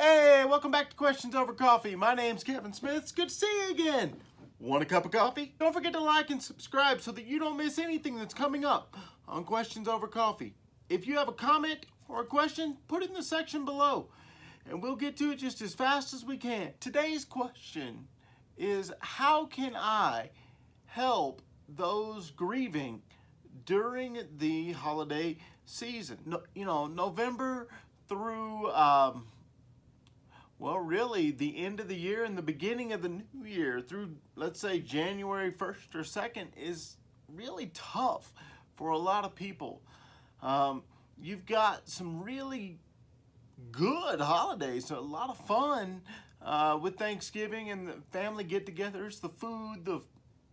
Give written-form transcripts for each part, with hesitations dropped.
Hey, welcome back to Questions Over Coffee. My name's Kevin Smith. It's good to see you again. Want a cup of coffee? Don't forget to like and subscribe so that you don't miss anything that's coming up on Questions Over Coffee. If you have a comment or a question, put it in the section below, and we'll get to it just as fast as we can. Today's question is, how can I help those grieving during the holiday season? November through, well, really the end of the year and the beginning of the new year through, let's say, January 1st or 2nd is really tough for a lot of people. You've got some really good holidays, a lot of fun with Thanksgiving and the family get-togethers, the food,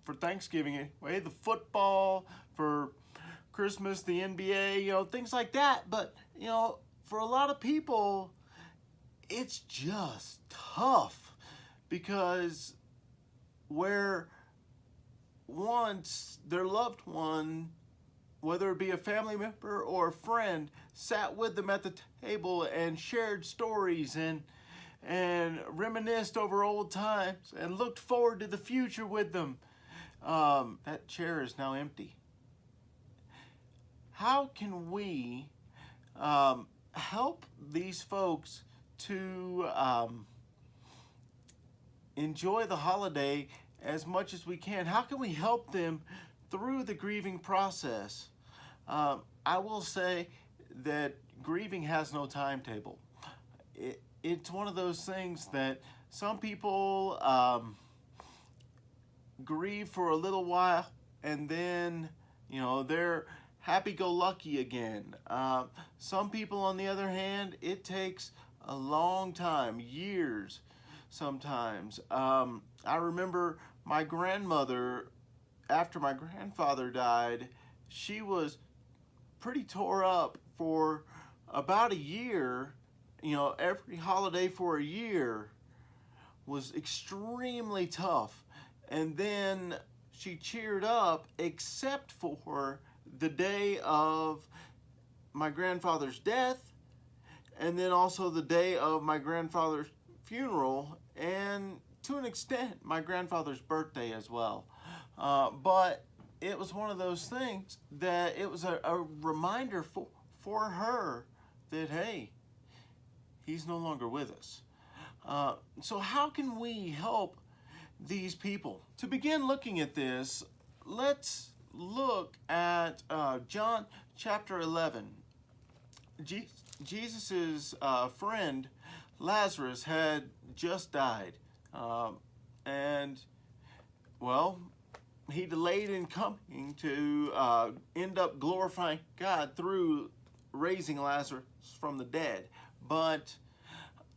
for Thanksgiving anyway, the football, for Christmas, the NBA, things like that. But, for a lot of people, it's just tough because where once their loved one, whether it be a family member or a friend, sat with them at the table and shared stories and reminisced over old times and looked forward to the future with them, that chair is now empty. How can we help these folks to enjoy the holiday as much as we can? How can we help them through the grieving process? I will say that grieving has no timetable. It's one of those things that some people grieve for a little while and then, they're happy-go-lucky again. Some people, on the other hand, it takes a long time, years sometimes. I remember my grandmother, after my grandfather died, she was pretty tore up for about a year. Every holiday for a year was extremely tough. And then she cheered up except for the day of my grandfather's death, and then also the day of my grandfather's funeral, and to an extent my grandfather's birthday as well. But it was one of those things that it was a reminder for her that, hey, he's no longer with us. So how can we help these people? To begin looking at this, let's look at John chapter 11. Jesus's friend Lazarus had just died, and well, he delayed in coming to end up glorifying God through raising Lazarus from the dead. But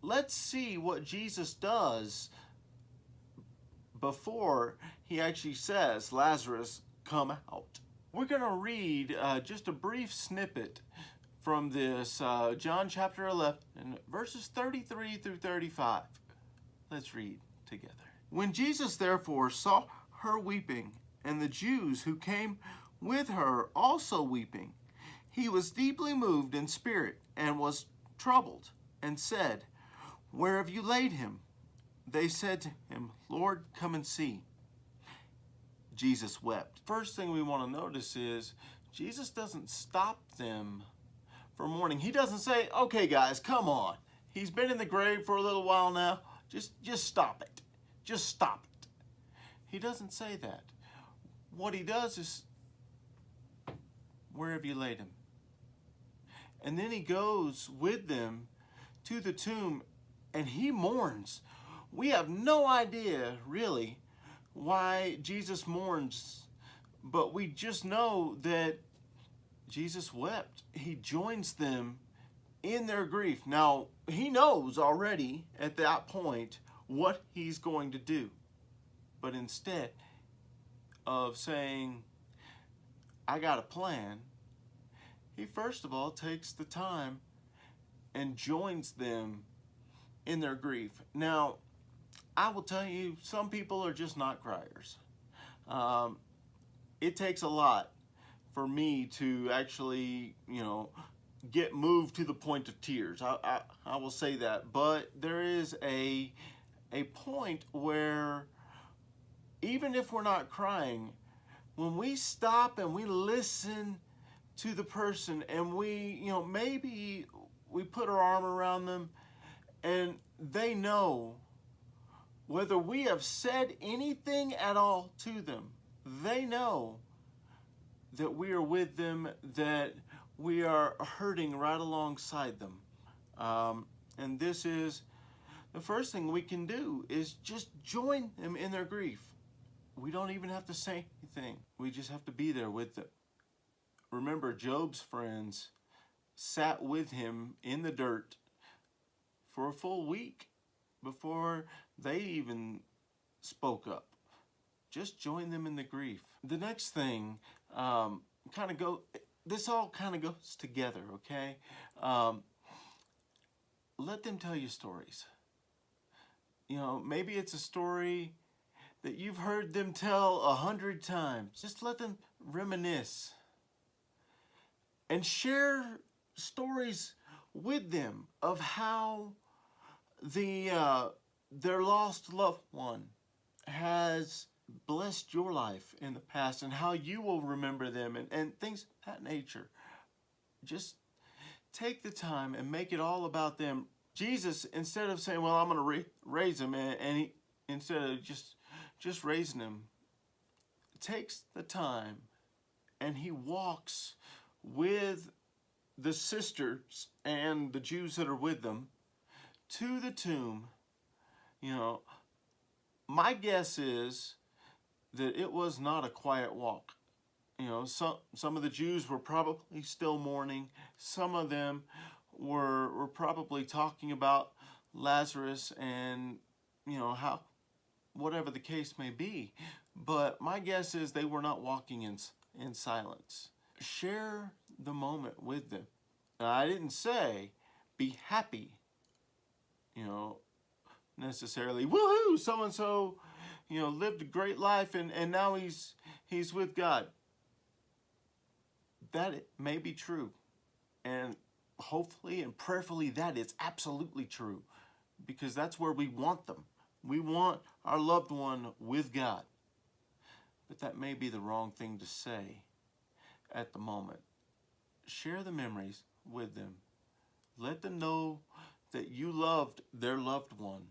let's see what Jesus does before he actually says, "Lazarus, come out." We're going to read just a brief snippet from this John chapter 11, verses 33 through 35. Let's read together. When Jesus therefore saw her weeping, and the Jews who came with her also weeping, he was deeply moved in spirit and was troubled, and said, "Where have you laid him?" They said to him, "Lord, come and see." Jesus wept. First thing we want to notice is Jesus doesn't stop them from mourning. He doesn't say, "Okay, guys, come on. He's been in the grave for a little while now. Just stop it. Just stop it." He doesn't say that. What he does is, "Where have you laid him?" And then he goes with them to the tomb and he mourns. We have no idea, really, why Jesus mourns, but we just know that Jesus wept. He joins them in their grief. Now, he knows already at that point what he's going to do. But instead of saying, "I got a plan," he first of all takes the time and joins them in their grief. Now, I will tell you, some people are just not criers. It takes a lot for me to actually, get moved to the point of tears. I will say that. But there is a point where even if we're not crying, when we stop and we listen to the person and we, maybe we put our arm around them and they know whether we have said anything at all to them, they know that we are with them, that we are hurting right alongside them. And this is the first thing we can do is just join them in their grief. We don't even have to say anything. We just have to be there with them. Remember, Job's friends sat with him in the dirt for a full week before they even spoke up. Just join them in the grief. The next thing, this all kind of goes together, okay? Let them tell you stories. Maybe it's a story that you've heard them tell 100 times. Just let them reminisce and share stories with them of how their lost loved one has blessed your life in the past and how you will remember them and things of that nature. Just take the time and make it all about them. Jesus, instead of saying, well, I'm going to raise him, and he, instead of just raising him, takes the time and he walks with the sisters and the Jews that are with them to the tomb. My guess is that it was not a quiet walk. Some of the Jews were probably still mourning. Some of them were probably talking about Lazarus and, how, whatever the case may be. But my guess is they were not walking in silence. Share the moment with them. Now, I didn't say be happy, necessarily. Woohoo! So-and-so, lived a great life and now he's with God. That it may be true. And hopefully and prayerfully that is absolutely true. Because that's where we want them. We want our loved one with God. But that may be the wrong thing to say at the moment. Share the memories with them. Let them know that you loved their loved one.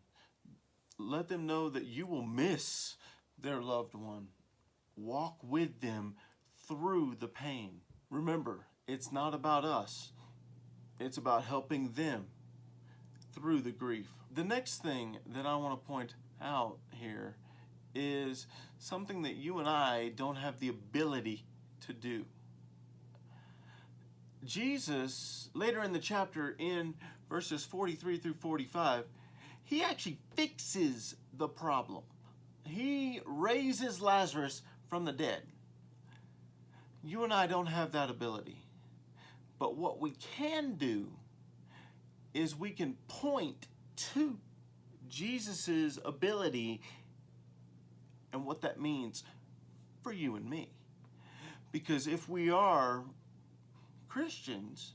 Let them know that you will miss their loved one. Walk with them through the pain. Remember, it's not about us. It's about helping them through the grief. The next thing that I want to point out here is something that you and I don't have the ability to do. Jesus, later in the chapter, in verses 43 through 45, he actually fixes the problem. He raises Lazarus from the dead. You and I don't have that ability. But what we can do is we can point to Jesus's ability and what that means for you and me. Because if we are Christians,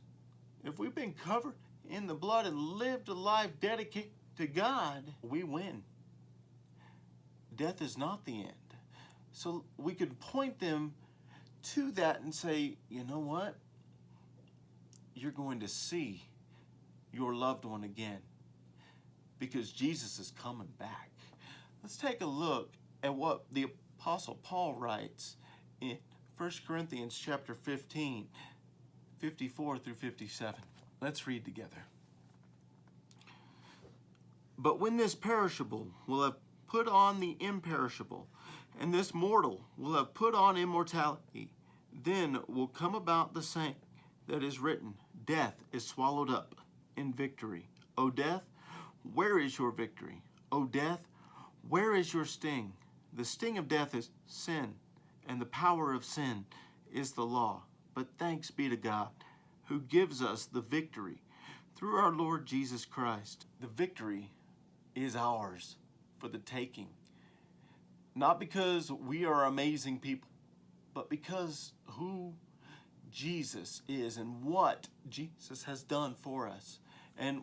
if we've been covered in the blood and lived a life dedicated to God, we win. Death is not the end. So we could point them to that and say, you know what? You're going to see your loved one again because Jesus is coming back. Let's take a look at what the Apostle Paul writes in 1 Corinthians chapter 15, 54 through 57. Let's read together. But when this perishable will have put on the imperishable, and this mortal will have put on immortality, then will come about the saying that is written, death is swallowed up in victory. O death, where is your victory? O death, where is your sting? The sting of death is sin, and the power of sin is the law. But thanks be to God, who gives us the victory through our Lord Jesus Christ. The victory is ours for the taking. Not because we are amazing people, but because who Jesus is and what Jesus has done for us. And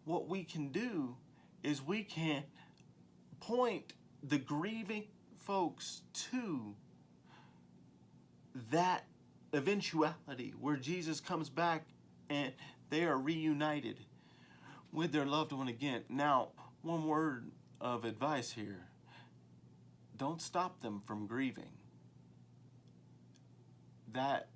what we can do is we can point the grieving folks to that eventuality where Jesus comes back and they are reunited with their loved one again. Now, one word of advice here. Don't stop them from grieving. That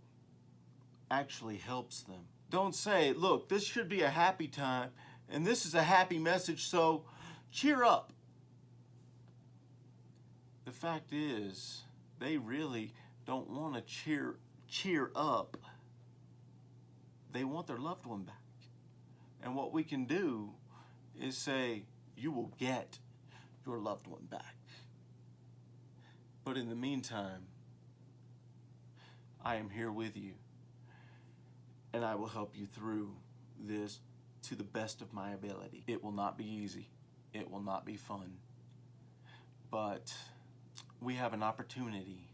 actually helps them. Don't say, look, this should be a happy time and this is a happy message, so cheer up. The fact is, they really don't want to cheer up. They want their loved one back. And what we can do is say, you will get your loved one back. But in the meantime, I am here with you, and I will help you through this to the best of my ability. It will not be easy. It will not be fun. But we have an opportunity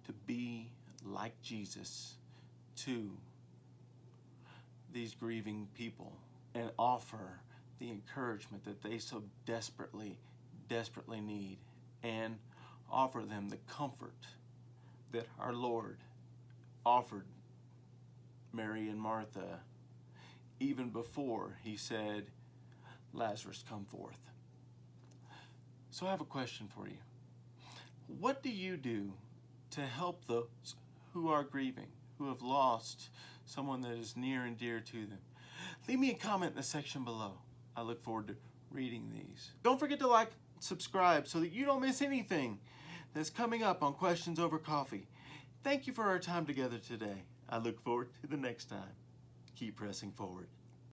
to be like Jesus to these grieving people and offer the encouragement that they so desperately need, and offer them the comfort that our Lord offered Mary and Martha even before he said, Lazarus, come forth. So I have a question for you. What do you do to help those who are grieving, who have lost someone that is near and dear to them? Leave me a comment in the section below. I look forward to reading these. Don't forget to like, subscribe so that you don't miss anything that's coming up on Questions Over Coffee. Thank you for our time together today. I look forward to the next time. Keep pressing forward.